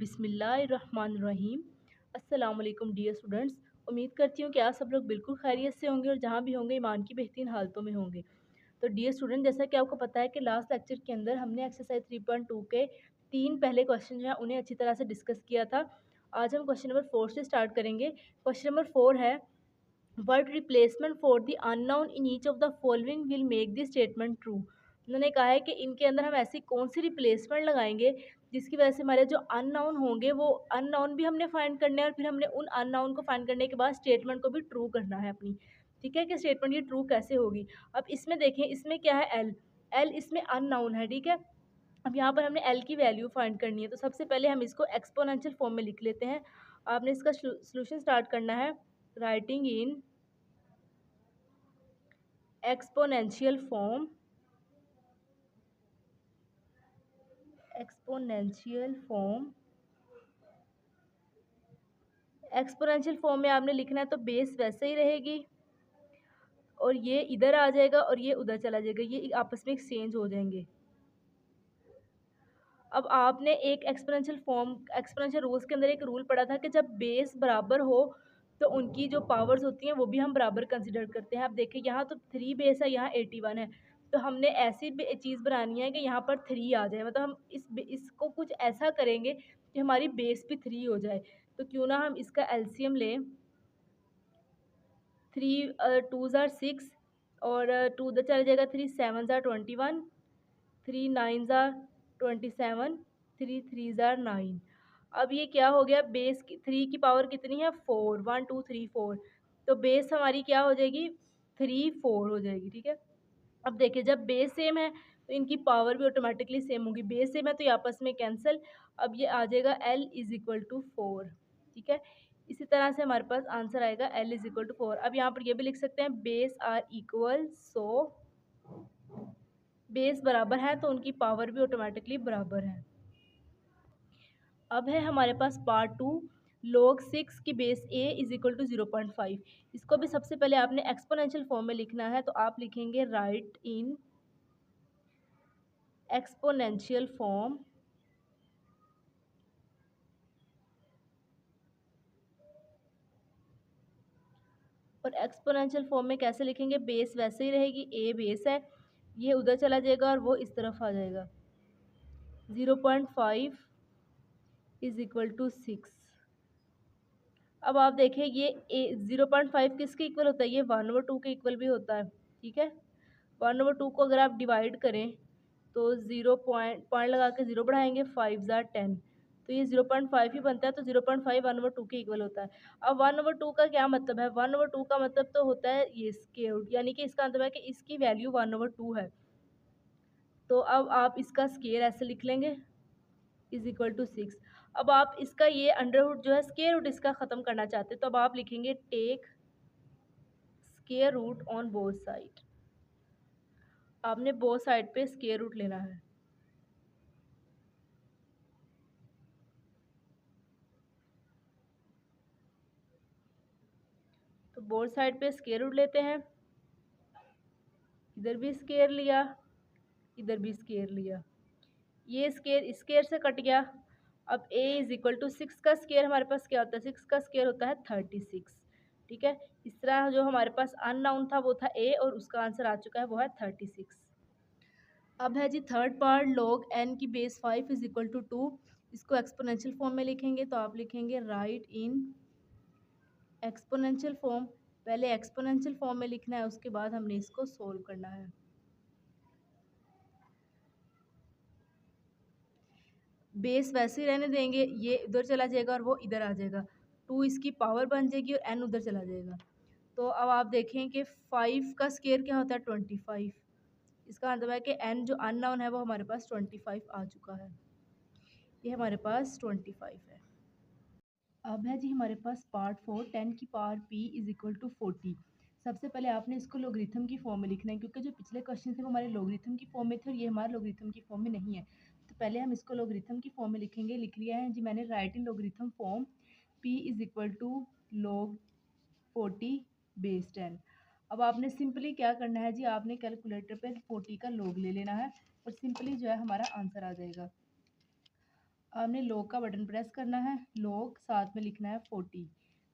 बिस्मिल्लाहिर्रहमानिर्रहीम। अस्सलाम वालेकुम डियर स्टूडेंट्स। उम्मीद करती हूँ कि आप सब लोग बिल्कुल खैरियत से होंगे और जहाँ भी होंगे ईमान की बेहतरीन हालतों में होंगे। तो डियर स्टूडेंट, जैसा कि आपको पता है कि लास्ट लेक्चर के अंदर हमने एक्सरसाइज 3.2 के 3 पहले क्वेश्चन जो है उन्हें अच्छी तरह से डिस्कस किया था। आज हम क्वेश्चन नंबर 4 से स्टार्ट करेंगे। क्वेश्चन नंबर 4 है, word replacement for the unknown in each of the following will make the statement true. उन्होंने कहा है कि इनके अंदर हम ऐसी कौन सी रिप्लेसमेंट लगाएंगे जिसकी वजह से हमारे जो अननोन होंगे वो अननोन भी हमने फाइंड करने हैं और फिर हमने उन अननोन को फाइंड करने के बाद स्टेटमेंट को भी ट्रू करना है अपनी। ठीक है कि स्टेटमेंट ये ट्रू कैसे होगी। अब इसमें देखें, इसमें क्या है, एल। एल इसमें अननोन है, ठीक है। अब यहाँ पर हमने एल की वैल्यू फाइंड करनी है, तो सबसे पहले हम इसको एक्सपोनेंशियल फॉर्म में लिख लेते हैं। आपने इसका सोल्यूशन स्टार्ट करना है writing in exponential form exponential form में आपने लिखना है, तो बेस वैसे ही रहेगी और ये इधर आ जाएगा और ये उधर चला जाएगा, ये आपस में एक्सचेंज हो जाएंगे। अब आपने एक एक्सपोनेंशियल रूल्स के अंदर एक रूल पढ़ा था कि जब बेस बराबर हो तो उनकी जो पावर्स होती हैं वो भी हम बराबर कंसिडर करते हैं। आप देखिए यहाँ तो 3 बेस है, यहाँ 81 है, तो हमने ऐसी चीज़ बनानी है कि यहाँ पर 3 आ जाए, मतलब हम इसको कुछ ऐसा करेंगे कि हमारी बेस भी 3 हो जाए। तो क्यों ना हम इसका एलसीएम लें। 3 2 ज़ार 6 और 2 उधर चला जाएगा, 3 7 ज़ार 21, 3 9 ज़ार 27, 3 3 ज़ार 9। अब ये क्या हो गया, बेस की 3 की पावर कितनी है, 4, 1 2 3 4, तो बेस हमारी क्या हो जाएगी, 3 4 हो जाएगी, ठीक है। अब देखिए जब बेस सेम है तो इनकी पावर भी ऑटोमेटिकली सेम होगी, बेस सेम है तो ये आपस में कैंसिल। अब ये आ जाएगा L इज इक्वल टू 4, ठीक है। इसी तरह से हमारे पास आंसर आएगा L इज इक्वल टू 4। अब यहाँ पर ये भी लिख सकते हैं base r equal, so base बराबर है तो उनकी पावर भी ऑटोमेटिकली बराबर है। अब है हमारे पास पार्ट 2, log 6 की base a is equal to 0.5। इसको भी सबसे पहले आपने एक्सपोनेंशियल फॉर्म में लिखना है, तो आप लिखेंगे राइट इन एक्सपोनेंशियल फॉर्म और एक्सपोनेंशियल फॉर्म में कैसे लिखेंगे, बेस वैसे ही रहेगी, a बेस है, ये उधर चला जाएगा और वो इस तरफ आ जाएगा। 0.5 इज इक्वल टू 6। अब आप देखिए ये 0.5 किसके इक्वल होता है, ये 1/2 के इक्वल भी होता है, ठीक है। 1/2 को अगर आप डिवाइड करें तो 0 पॉइंट लगा के 0 बढ़ाएंगे, 5 ज़ार 10, तो ये 0.5 ही बनता है, तो 0.5 1/2 के इक्वल होता है। अब 1/2 का क्या मतलब है, 1/2 का मतलब तो होता है ये स्क्वायर रूट, यानी कि इसका मतलब है कि इसकी वैल्यू 1/2 है। तो अब आप इसका स्क्वायर ऐसे लिख लेंगे इज इक्वल टू 6। अब आप इसका ये अंडर रूट जो है स्क्वायर रूट इसका ख़त्म करना चाहते हैं, तो अब आप लिखेंगे take square root on both side. आपने बोथ साइड पे स्क्वायर रूट लेना है। तो बोथ साइड पे स्क्वायर रूट लेते हैं, इधर भी स्क्वायर लिया, इधर भी स्क्वायर लिया, ये स्क्वायर स्क्वायर से कट गया। अब a इज इक्वल टू 6 का स्क्वायर हमारे पास क्या होता है, 6 का स्क्वायर होता है 36, ठीक है। इस तरह जो हमारे पास अननाउन था वो था a और उसका आंसर आ चुका है वो है 36। अब है जी थर्ड पार्ट, log n की बेस 5 इज इक्वल टू 2। इसको एक्सपोनेंशियल फॉर्म में लिखेंगे, तो आप लिखेंगे राइट इन एक्सपोनेंशियल फॉर्म। पहले एक्सपोनेंशियल फॉर्म में लिखना है, उसके बाद हमने इसको सोल्व करना है। बेस वैसे ही रहने देंगे, ये इधर चला जाएगा और वो इधर आ जाएगा, 2 इसकी पावर बन जाएगी और n उधर चला जाएगा। तो अब आप देखें कि 5 का स्क्वायर क्या होता है, 25। इसका मतलब है कि n जो अननोन है वो हमारे पास 25 आ चुका है, ये हमारे पास 25 है। अब है जी हमारे पास पार्ट 4, 10 की power p is equal to 40। सबसे पहले आपने इसको लोगरिथम की फॉर्म में लिखना है, क्योंकि जो पिछले क्वेश्चन थे वो हमारे लोगरिथम की फॉर्म में थे और ये हमारे लोगरिथम की फॉर्म में नहीं है। तो पहले हम इसको लोगरिथम की फॉर्म में लिखेंगे। लिख लिया है जी मैंने, write in logarithm form p is equal to log 40 base 10। अब आपने सिंपली क्या करना है जी, आपने कैलकुलेटर पे 40 का log ले लेना है और सिंपली जो है हमारा आंसर आ जाएगा। आपने लॉग का बटन प्रेस करना है, लॉग साथ में लिखना है 40,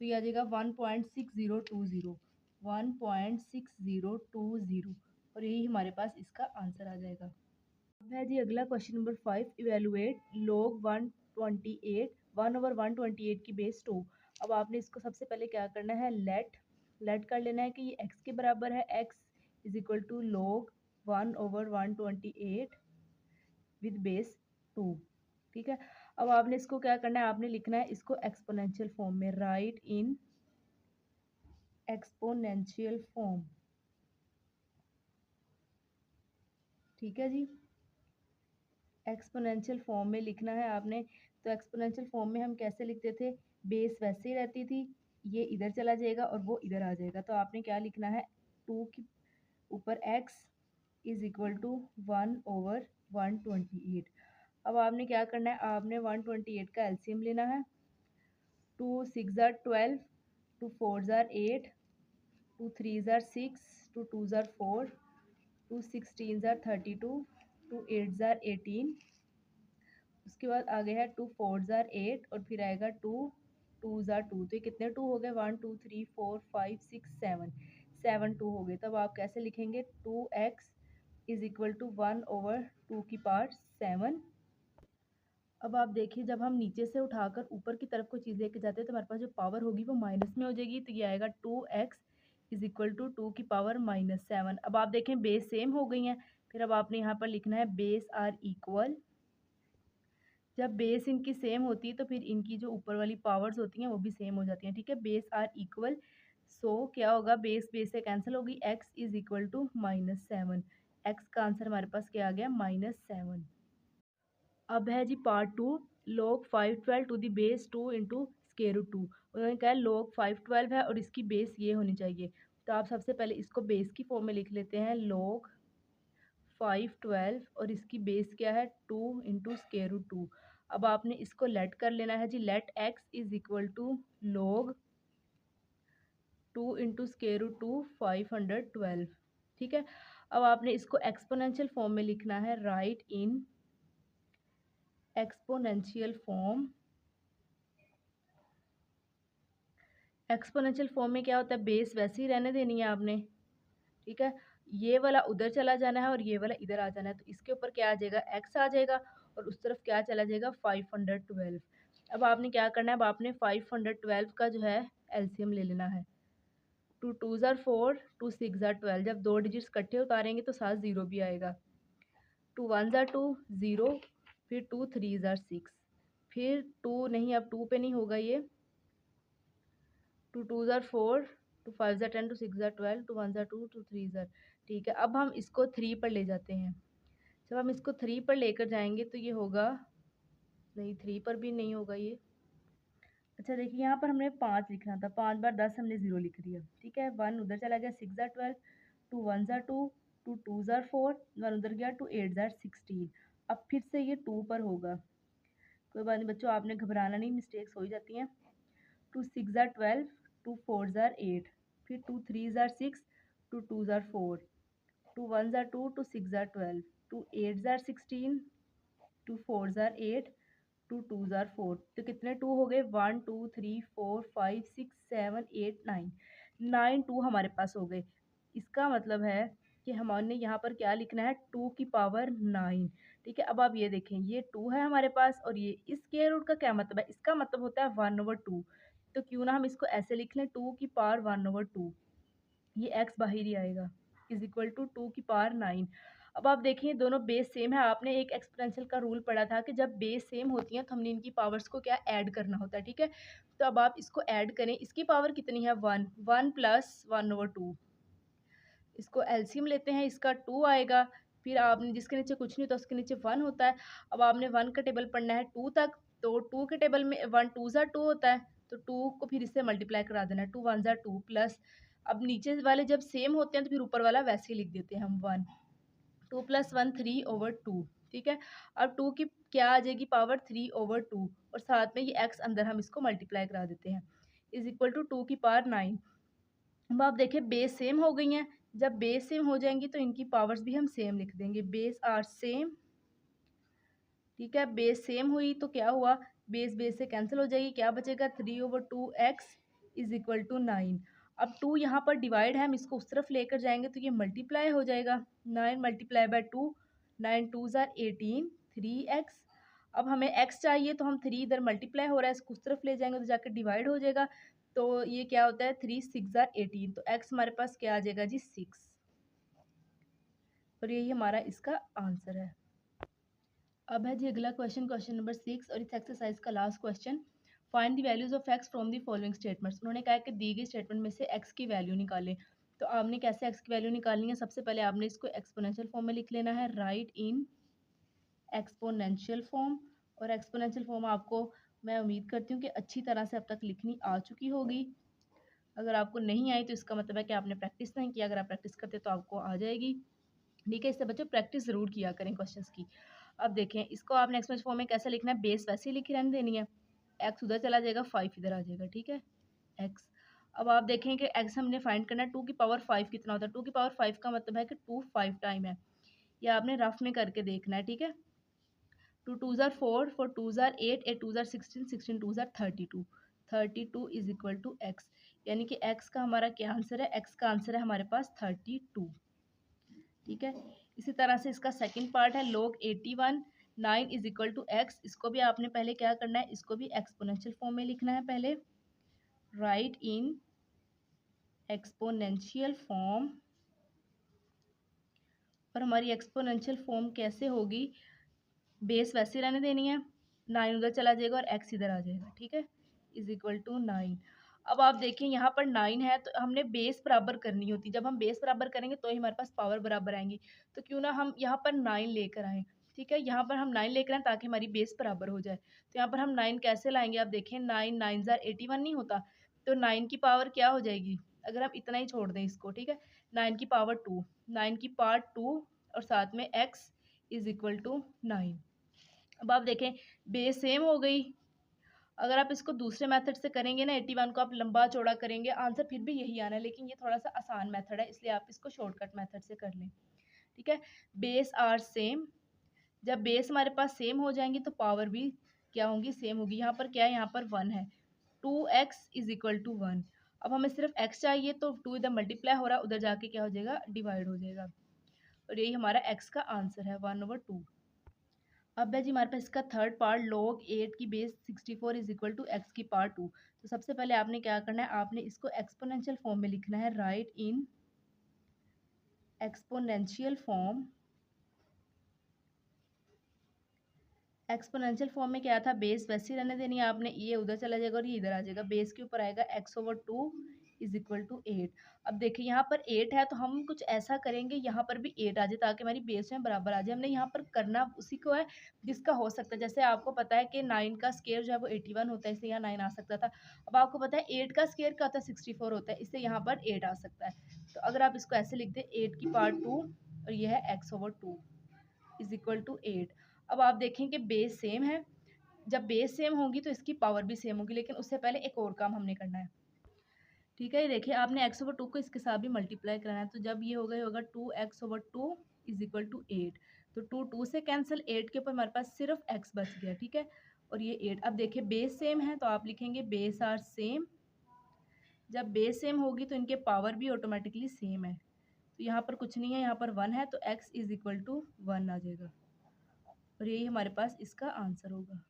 तो ये आ जाएगा 1.6020, 1.6020, और यही हमारे पास इसका आंसर आ जाएगा। अब है जी अगला क्वेश्चन नंबर 5, इवेलुएट लॉग 128, 1/128 की बेस 2। अब आपने इसको सबसे पहले क्या करना है, लेट कर लेना है कि ये x के बराबर है, x is equal to log 1/128 with base 2। ठीक है, अब आपने इसको क्या करना है, आपने लिखना है इसको एक्सपोनेंशियल फॉर्म में, राइट इन एक्सपोनेंशियल फॉर्म। ठीक है जी, एक्सपोनेंशियल फॉर्म में लिखना है आपने। तो एक्सपोनेंशियल फॉर्म में हम कैसे लिखते थे, बेस वैसे ही रहती थी, ये इधर चला जाएगा और वो इधर आ जाएगा। तो आपने क्या लिखना है, 2 के ऊपर x इज इक्वल टू 1/128। अब आपने क्या करना है, आपने 128 का एलसीएम लेना है। 2 6 ज़ार 12, 2 4 ज़ार 8, 2 3 ज़ार 6, 2 2 ज़ार 4, 2 16 ज़ार 32, 2 8 ज़ार 18। उसके बाद आगे है 2 4 ज़ार 8 और फिर आएगा 2 2 ज़ार 2। तो ये कितने 2 हो गए, 1 2 3 4 5 6 7 2 हो गए। तब आप कैसे लिखेंगे, 2x इज इक्वल टू 1/2 की पावर 7। अब आप देखिए, जब हम नीचे से उठाकर ऊपर की तरफ कोई चीज़ लेके जाते हैं तो हमारे पास जो पावर होगी वो माइनस में हो जाएगी। तो ये आएगा 2x इज इक्वल टू 2 की पावर -7। अब आप देखें बेस सेम हो गई हैं। फिर अब आपने यहाँ पर लिखना है बेस आर इक्वल। जब बेस इनकी सेम होती है तो फिर इनकी जो ऊपर वाली पावर्स होती हैं वो भी सेम हो जाती हैं। ठीक है, बेस आर इक्वल, सो क्या होगा, बेस बेस से कैंसिल होगी, x is equal to -7। x का आंसर हमारे पास क्या आ गया, -7। अब है G part 2, log 512 to the base 2 into square root 2। उन्होंने कहा log 512 है और इसकी बेस ये होनी चाहिए। तो आप सबसे पहले इसको बेस की फॉर्म में लिख लेते हैं, log 512 और इसकी बेस क्या है, 2 इंटू स्केयर रूट 2। अब आपने इसको लेट कर लेना है जी, let x is equal to log 2 into square root 2 512। ठीक है, अब आपने इसको एक्सपोनेंशियल फॉर्म में लिखना है, right in exponential form. Exponential form में क्या होता है, बेस वैसे ही रहने देनी है आपने। ठीक है, ये वाला उधर चला जाना है और ये वाला इधर आ जाना है। तो इसके ऊपर क्या आ जाएगा, x आ जाएगा और उस तरफ क्या चला जाएगा, 512। अब आपने क्या करना है, अब आपने 512 का जो है एलसीएम ले लेना है। 2 2 ज़ार 4, 2 6 ज़ार 12। जब दो डिजिट्स इकट्ठे उतारेंगे तो साथ ज़ीरो भी आएगा। 2 1 ज़ार 2 ज़ीरो, फिर 2 3 ज़ार 6, फिर 2 नहीं, अब 2 पे नहीं होगा ये, 2 2 ज़ार 4, 2 5 ज़ार 10, 2 6 ज़ार 12, 2 1 ज़ार 2, 2 3 ज़ार। ठीक है, अब हम इसको 3 पर ले जाते हैं। जब हम इसको 3 पर लेकर जाएंगे तो ये होगा, नहीं 3 पर भी नहीं होगा ये। अच्छा देखिए, यहाँ पर हमने 5 लिखना था, 5 बार 10 हमने 0 लिख दिया। ठीक है, 1 उधर चला गया, 6 ज़ार 12, 2 1 ज़ार 2, 2 2 ज़ार 4, 1 उधर गया, 2 8 ज़ार 16। अब फिर से ये 2 पर होगा। कोई बात नहीं बच्चों, आपने घबराना नहीं, मिस्टेक्स हो ही जाती हैं। 2 6 ज़ार 12, 2 4 ज़ार 8, फिर 2 3 ज़ार 6, 2 2 ज़ार 4, 2 1 ज़ार 2, 2 6 ज़ार 12, 2 8 ज़ार 16, 2 4 ज़ार 8, 2 2 ज़ार 4। तो कितने 2 हो गए, 1 2 3 4 5 6 7 8 9, 9 2 हमारे पास हो गए। इसका मतलब है कि हमने यहाँ पर क्या लिखना है, 2 की पावर 9। ठीक है, अब आप ये देखें, ये 2 है हमारे पास और ये इस स्क्वायर रूट का क्या मतलब है, इसका मतलब होता है 1/2। तो क्यों ना हम इसको ऐसे लिख लें, 2 की पावर 1/2, ये x बाहर ही आएगा, इज इक्वल टू 2 की पावर 9। अब आप देखिए दोनों बेस सेम है। आपने एक एक्सपोनेंशियल का रूल पढ़ा था कि जब बेस सेम होती हैं तो हमने इनकी पावर्स को क्या ऐड करना होता है। ठीक है, तो अब आप इसको ऐड करें, इसकी पावर कितनी है, 1, 1 प्लस 1/2। इसको एलसीएम लेते हैं, इसका 2 आएगा। फिर आपने जिसके नीचे कुछ नहीं होता उसके नीचे 1 होता है। अब आपने 1 का टेबल पढ़ना है 2 तक, तो 2 के टेबल में 1 2 ज़ा 2 होता है, तो 2 को फिर इससे मल्टीप्लाई करा देना है, 2 1 ज़ा 2 प्लस। अब नीचे वाले जब सेम होते हैं तो फिर ऊपर वाला वैसे ही लिख देते हैं हम, 1, 2 + 1 3/2। ठीक है, अब 2 की क्या आ जाएगी, पावर 3/2, और साथ में ये x अंदर हम इसको मल्टीप्लाई करा देते हैं, इज इक्वल टू 2 की पावर 9। अब आप देखिए बेस सेम हो गई हैं। जब बेस सेम हो जाएंगी तो इनकी पावर्स भी हम सेम लिख देंगे, बेस आर सेम। ठीक है, बेस सेम हुई तो क्या हुआ, बेस बेस से कैंसिल हो जाएगी, क्या बचेगा 3/2x इज इक्वल टू 9। अब 2 यहाँ पर डिवाइड है, हम इसको उस तरफ लेकर जाएंगे तो ये मल्टीप्लाई हो जाएगा, 9 multiply by 2, 9 2s are 18, 3x। अब हमें x चाहिए तो हम 3 इधर मल्टीप्लाई हो रहा है, इसको उस तरफ ले जाएंगे तो जाकर डिवाइड हो जाएगा, तो ये क्या होता है 3 6 आर 18, तो x हमारे पास क्या आ जाएगा जी 6, और यही हमारा इसका आंसर है। अब है जी अगला क्वेश्चन, क्वेश्चन नंबर 6, और इस एक्सरसाइज का last question. Find the values of x from the following statements. उन्होंने कहा कि दी गई स्टेटमेंट में से एक्स की वैल्यू निकालें। तो आपने कैसे एक्स की वैल्यू निकालनी है, सबसे पहले आपने इसको एक्सपोनेंशियल फॉर्म में लिख लेना है, राइट इन एक्सपोनेंशियल फॉर्म। और एक्सपोनेंशियल फॉर्म आपको मैं उम्मीद करती हूँ कि अच्छी तरह से अब तक लिखनी आ चुकी होगी। अगर आपको नहीं आई तो इसका मतलब है कि आपने प्रैक्टिस नहीं किया, अगर आप प्रैक्टिस करते तो आपको आ जाएगी। ठीक है, इससे बच्चों प्रैक्टिस ज़रूर किया करें क्वेश्चंस की। अब देखें इसको आपने एक्सपोनेंशियल फॉर्म में कैसे लिखना है, बेस वैसे ही लिखी रहने देनी है, एक्स उधर चला जाएगा 5 इधर आ जाएगा, ठीक है एक्स। अब आप देखें कि एक्स हमने फाइंड करना है, 2 की पावर 5 कितना होता है, 2 की पावर 5 का मतलब है कि 2 5 टाइम है, ये आपने रफ में करके देखना है, ठीक है। 2 2s are 4, 4 2s are 8, 8 2s are 16, 16 2s are 32, 32 is equal to x, यानी कि एक्स का हमारा क्या आंसर है, एक्स का आंसर है हमारे पास 32, ठीक है। इसी तरह से इसका सेकंड पार्ट है log 81 9 is equal to x, इसको भी आपने पहले क्या करना है, इसको भी एक्सपोनेंशियल फॉर्म में लिखना है पहले, राइट इन एक्सपोनेंशियल फॉर्म। और हमारी एक्सपोनेंशियल फॉर्म कैसे होगी, बेस वैसे रहने देनी है, 9 उधर चला जाएगा और एक्स इधर आ जाएगा, ठीक है, इज इक्वल टू 9। अब आप देखिए यहाँ पर 9 है तो हमने बेस बराबर करनी होती, जब हम बेस बराबर करेंगे तो ही हमारे पास पावर बराबर आएंगी, तो क्यों ना हम यहाँ पर 9 लेकर आएँ, ठीक है, यहाँ पर हम 9 लेकर आएँ ताकि हमारी बेस बराबर हो जाए। तो यहाँ पर हम 9 कैसे लाएंगे, आप देखें 9 9 ज़ार 81 नहीं होता, तो 9 की पावर क्या हो जाएगी, अगर हम इतना ही छोड़ दें इसको, ठीक है, 9 की पावर 2, 9 की पावर 2 और साथ में एक्स इज इक्वल टू 9। अब आप देखें बेस सेम हो गई, अगर आप इसको दूसरे मेथड से करेंगे ना, 81 को आप लंबा चौड़ा करेंगे, आंसर फिर भी यही आना है, लेकिन ये थोड़ा सा आसान मेथड है, इसलिए आप इसको शॉर्टकट मेथड से कर लें, ठीक है। बेस आर सेम, जब बेस हमारे पास सेम हो जाएंगी तो पावर भी क्या होंगी, सेम होगी। यहाँ पर क्या है, यहाँ पर 1 है, 2x इज इक्वल टू 1। अब हमें सिर्फ x चाहिए तो 2 इधर मल्टीप्लाई हो रहा है, उधर जाके क्या हो जाएगा, डिवाइड हो जाएगा, और यही हमारा x का आंसर है 1/2। अब है जी हमारे पास इसका थर्ड पार्ट, log 8 की base 64 is equal to x की पावर 2। तो सबसे पहले आपने क्या करना है, आपने इसको एक्सपोनेंशियल फॉर्म में लिखना है, right in exponential form. Exponential form में क्या था, बेस वैसे ही रहने देनी है आपने, ये उधर चला जाएगा और ये इधर आ जाएगा, बेस के ऊपर आएगा x/2 इज इक्वल टू 8। अब देखिए यहाँ पर 8 है तो हम कुछ ऐसा करेंगे यहाँ पर भी 8 आ जाए ताकि हमारी बेस में बराबर आ जाए। हमने यहाँ पर करना उसी को है जिसका हो सकता है, जैसे आपको पता है कि 9 का स्केयर जो है वो 81 होता है, इससे यहाँ 9 आ सकता था। अब आपको पता है 8 का स्केयर क्या होता है, 64 होता है, इससे यहाँ पर 8 आ सकता है। तो अगर आप इसको ऐसे लिख दें 8 की पावर 2 और ये है x/2 इज इक्वल टू 8। अब आप देखें कि बेस सेम है, जब बेस सेम होगी तो इसकी पावर भी सेम होगी, लेकिन उससे पहले एक और काम हमने करना है, ठीक है। ये देखिए आपने x/2 को इसके साथ भी मल्टीप्लाई करना है, तो जब ये होगा 2x/2 इज इक्वल टू 8, तो 2 2 से कैंसिल, 8 के ऊपर हमारे पास सिर्फ x बच गया, ठीक है, और ये 8। अब देखिए बेस सेम है तो आप लिखेंगे बेस आर सेम, जब बेस सेम होगी तो इनके पावर भी ऑटोमेटिकली सेम है, तो यहाँ पर कुछ नहीं है, यहाँ पर 1 है तो x इज इक्वल टू 1 आ जाएगा, और यही हमारे पास इसका आंसर होगा।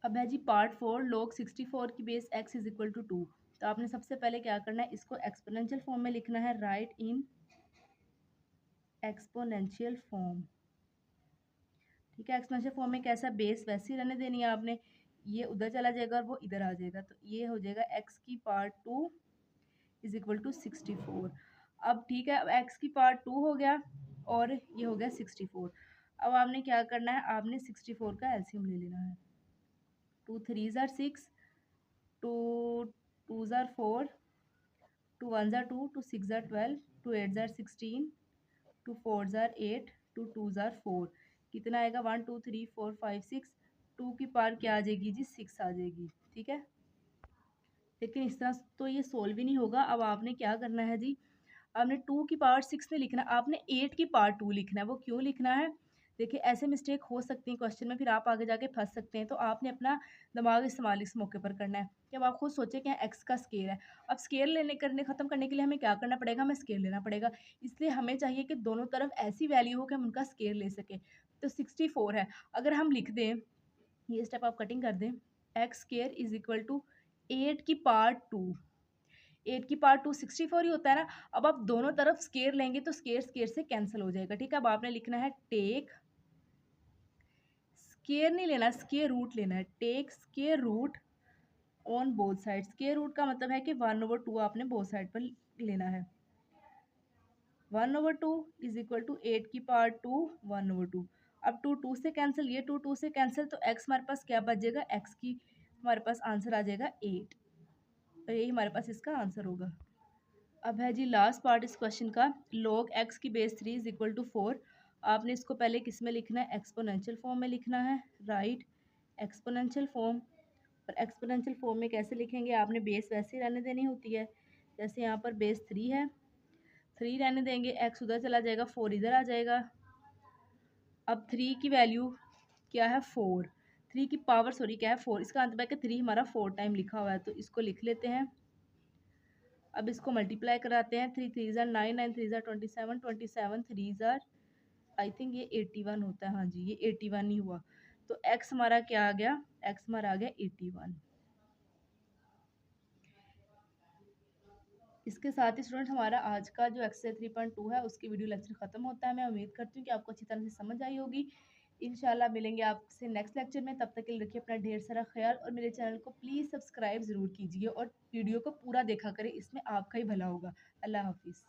अब है जी पार्ट 4, log 64 की base x is equal to 2। तो आपने सबसे पहले क्या करना है, इसको एक्सपोनेंशियल फॉर्म में लिखना है, राइट इन एक्सपोनेंशियल फॉर्म, ठीक है। एक्सपोनेंशियल फॉर्म में कैसा, बेस वैसी रहने देनी है आपने, ये उधर चला जाएगा और वो इधर आ जाएगा, तो ये हो जाएगा x की पावर 2 इज इक्वल टू 64। अब ठीक है, अब x की पावर 2 हो गया और ये हो गया 64। अब आपने क्या करना है, आपने 64 का एलसीएम ले लेना है, 2 3s are 6, 2 2s are 4, 2 1s are 2, 2 6s are 12, 2 8s are 16, 2 4s are 8, 2 2s are 4, कितना आएगा 1 2 3 4 5 6, 2 की पावर क्या आ जाएगी जी 6 आ जाएगी, ठीक है। लेकिन इस तरह तो ये सोल्व ही नहीं होगा। अब आपने क्या करना है जी, आपने 2 की पावर 6 नहीं लिखना, आपने 8 की पावर 2 लिखना है। वो क्यों लिखना है, देखिए ऐसे मिस्टेक हो सकती हैं क्वेश्चन में, फिर आप आगे जाके फँस सकते हैं। तो आपने अपना दिमाग इस्तेमाल इस मौके पर करना है कि अब आप खुद सोचें कि एक्स का स्केयर है। अब स्केयर लेने करने ख़त्म करने के लिए हमें क्या करना पड़ेगा? हमें स्केयर लेना पड़ेगा। इसलिए हमें चाहिए कि दोनों तरफ ऐसी वैल्यू हो कि हम उनका स्केयर ले सकें। तो 64 है, अगर हम लिख दें, ये स्टेप आप कटिंग कर दें, x square is equal to 8 की पावर 2। 8 की पावर 2 64 ही होता है ना। अब आप दोनों तरफ स्केयर लेंगे तो स्केयर स्केयर से कैंसिल हो जाएगा, ठीक है। अब आपने लिखना है टेक, स्केयर नहीं लेना, स्केयर रूट लेना है। Take square root on both side. Square root का मतलब है कि 1/2 आपने बोथ साइड पर लेना है। 1/2 इज इक्वल टू 8 की पावर 2 1/2। अब 2 2 से कैंसिल, ये 2 2 से कैंसिल, तो एक्स हमारे पास क्या बचेगा? एक्स की हमारे पास आंसर आ जाएगा 8, और यही हमारे पास इसका आंसर होगा। अब है जी लास्ट पार्ट इस क्वेश्चन का, log x की बेस 3 इज इक्वल टू 4। आपने इसको पहले किस में लिखना है? एक्सपोनेंशियल फॉर्म में लिखना है। Right exponential form. और एक्सपोनेंशियल फॉर्म में कैसे लिखेंगे? आपने बेस वैसे ही रहने देनी होती है, जैसे यहाँ पर बेस 3 है, 3 रहने देंगे, x उधर चला जाएगा, 4 इधर आ जाएगा। अब 3 की वैल्यू क्या है? 4। 3 की पावर सॉरी क्या है? 4। इसका मतलब है कि 3 हमारा 4 टाइम लिखा हुआ है, तो इसको लिख लेते हैं। अब इसको मल्टीप्लाई कराते हैं। 3 3 ज़ार 9, 9 3 ज़ार 27, 27 3 ज़ार आई थिंक ये 81 होता है। हाँ जी, ये 81 ही हुआ। तो x हमारा क्या आ गया? x हमारा आ गया 81। इसके साथ ही स्टूडेंट हमारा आज का जो एक्सरसाइज 3.2 है उसकी वीडियो लेक्चर खत्म होता है। मैं उम्मीद करती हूँ कि आपको अच्छी तरह से समझ आई होगी। इंशाल्लाह मिलेंगे आपसे नेक्स्ट लेक्चर में। तब तक के लिए रखिए अपना ढेर सारा ख्याल, और मेरे चैनल को प्लीज़ सब्सक्राइब ज़रूर कीजिए और वीडियो को पूरा देखा करें, इसमें आपका ही भला होगा। अल्लाह हाफिज़।